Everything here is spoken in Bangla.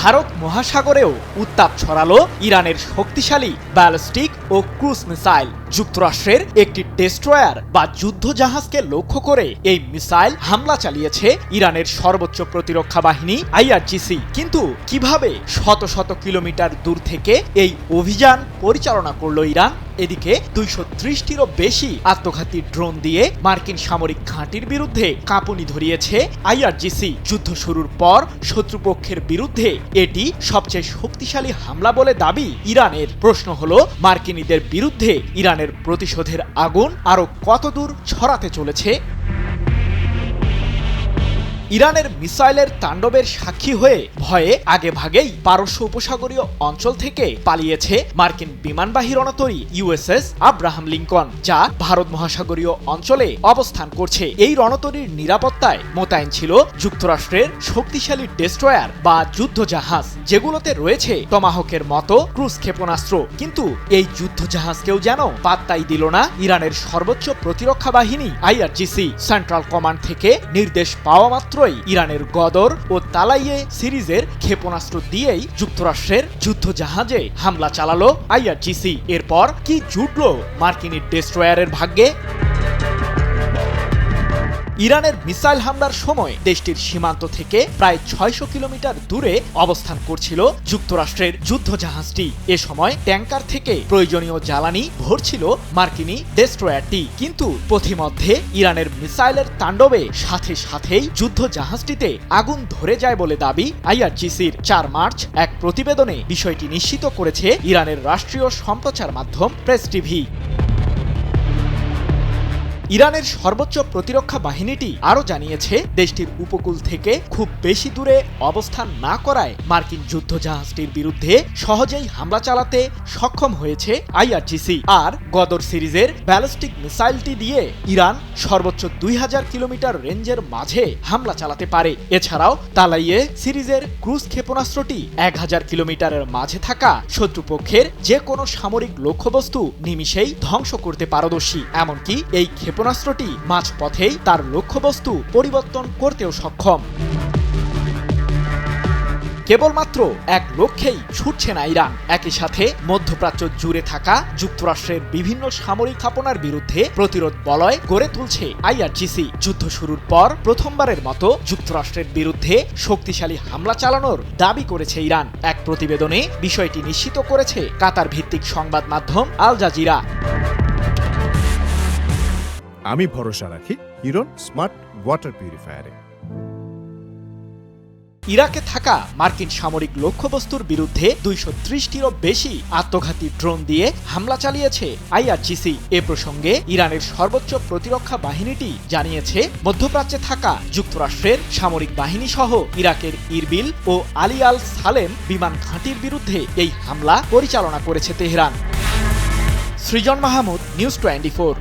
ভারত মহাসাগরেও উত্তাপ ছড়ালো ইরানের শক্তিশালী ব্যালিস্টিক ও ক্রুজ মিসাইল। যুক্তরাষ্ট্রের একটি ডেস্ট্রয়ার বা যুদ্ধজাহাজকে লক্ষ্য করে এই মিসাইল হামলা চালিয়েছে ইরানের সর্বোচ্চ প্রতিরক্ষা বাহিনী IRGC। কিন্তু কিভাবে শত শত কিলোমিটার দূর থেকে এই অভিযান পরিচালনা করলো ইরান? এদিকে 230টিরও বেশি আত্মঘাতী ড্রোন দিয়ে মার্কিন সামরিক ঘাঁটির বিরুদ্ধে কাঁপুনি ধরিয়েছে IRGC। যুদ্ধ শুরুর পর শত্রুপক্ষের বিরুদ্ধে এটি সবচেয়ে শক্তিশালী হামলা বলে দাবি ইরানের। প্রশ্ন হলো, মার্কিনীদের বিরুদ্ধে ইরানের প্রতিশোধের আগুন আরো কতদূর ছড়াতে চলেছে? ইরানের মিসাইলের তাণ্ডবের সাক্ষী হয়ে ভয়ে আগেভাগেই পারস্য উপসাগরীয় অঞ্চল থেকে পালিয়েছে মার্কিন বিমানবাহী রণতরী USS আব্রাহাম লিঙ্কন, যা ভারত মহাসাগরীয় অঞ্চলে অবস্থান করছে। এই রণতরীর নিরাপত্তায় মোতায়েন ছিল যুক্তরাষ্ট্রের শক্তিশালী ডেস্ট্রয়ার বা যুদ্ধজাহাজ, যেগুলোতে রয়েছে টমাহকের মতো ক্রুজ ক্ষেপণাস্ত্র। কিন্তু এই যুদ্ধজাহাজকেও যেন পাত্তাই দিল না ইরানের সর্বোচ্চ প্রতিরক্ষা বাহিনী IRGC। সেন্ট্রাল কমান্ড থেকে নির্দেশ পাওয়া মাত্র ইরানের গদর ও তালাইয়ে সিরিজের ক্ষেপণাস্ত্র দিয়েই যুক্তরাষ্ট্রের যুদ্ধজাহাজে হামলা চালালো IRGC। এরপর কি জুটল মার্কিনী ডেস্ট্রয়ারের ভাগ্যে? ইরানের মিসাইল হামলার সময় দেশটির সীমান্ত থেকে প্রায় 600 কিলোমিটার দূরে অবস্থান করছিল যুক্তরাষ্ট্রের যুদ্ধজাহাজটি। এ সময় ট্যাঙ্কার থেকে প্রয়োজনীয় জ্বালানি ভরছিল মার্কিনী ডেস্ট্রয়ারটি। কিন্তু পথিমধ্যে ইরানের মিসাইলের তাণ্ডবে সাথে সাথেই যুদ্ধজাহাজটিতে আগুন ধরে যায় বলে দাবি IRGCর। 4 মার্চ এক প্রতিবেদনে বিষয়টি নিশ্চিত করেছে ইরানের রাষ্ট্রীয় সম্প্রচার মাধ্যম প্রেস টিভি। ইরানের সর্বোচ্চ প্রতিরক্ষা বাহিনীটি আরও জানিয়েছে, দেশটির উপকূল থেকে খুব বেশি দূরে অবস্থান না করায় মার্কিন যুদ্ধজাহাজটির বিরুদ্ধে সহজেই হামলা চালাতে সক্ষম হয়েছে IRGC। আর গদর সিরিজের ব্যালিস্টিক মিসাইলটি দিয়ে ইরান সর্বোচ্চ 2000 কিলোমিটার রেঞ্জের মাঝে হামলা চালাতে পারে। এছাড়াও তালাইয়ে সিরিজের ক্রুজ ক্ষেপণাস্ত্রটি 1000 কিলোমিটারের মাঝে থাকা শত্রুপক্ষের যে কোনো সামরিক লক্ষ্যবস্তু নিমিষেই ধ্বংস করতে পারদর্শী। এমনকি এই ক্ষেপণাস্ত্রটি মাঝপথেই তার লক্ষ্যবস্তু পরিবর্তন করতেও সক্ষম। কেবলমাত্র এক লক্ষ্যেই ছুটছে না ইরান, একই সাথে মধ্যপ্রাচ্য জুড়ে থাকা যুক্তরাষ্ট্রের বিভিন্ন সামরিক স্থাপনার বিরুদ্ধে প্রতিরোধ বলয় গড়ে তুলছে IRGC। যুদ্ধ শুরুর পর প্রথমবারের মতো যুক্তরাষ্ট্রের বিরুদ্ধে শক্তিশালী হামলা চালানোর দাবি করেছে ইরান। এক প্রতিবেদনে বিষয়টি নিশ্চিত করেছে কাতার ভিত্তিক সংবাদ মাধ্যম আল জাজিরা। আমি ভরসা রাখি হিরন স্মার্ট ওয়াটার পিউরিফায়ারে। ইরাকে থাকা মার্কিন সামরিক লক্ষ্যবস্তুর বিরুদ্ধে 230টিরও বেশি আত্মঘাতী ড্রোন দিয়ে হামলা চালিয়েছে IRGC। এ প্রসঙ্গে ইরানের সর্বোচ্চ প্রতিরক্ষা বাহিনীটি জানিয়েছে, মধ্যপ্রাচ্যে থাকা যুক্তরাষ্ট্রের সামরিক বাহিনী সহ ইরাকের ইরবিল ও আলী আল সালেম বিমান ঘাঁটির বিরুদ্ধে এই হামলা পরিচালনা করেছে তেহরান। সৃজন মাহমুদ, নিউজ 24।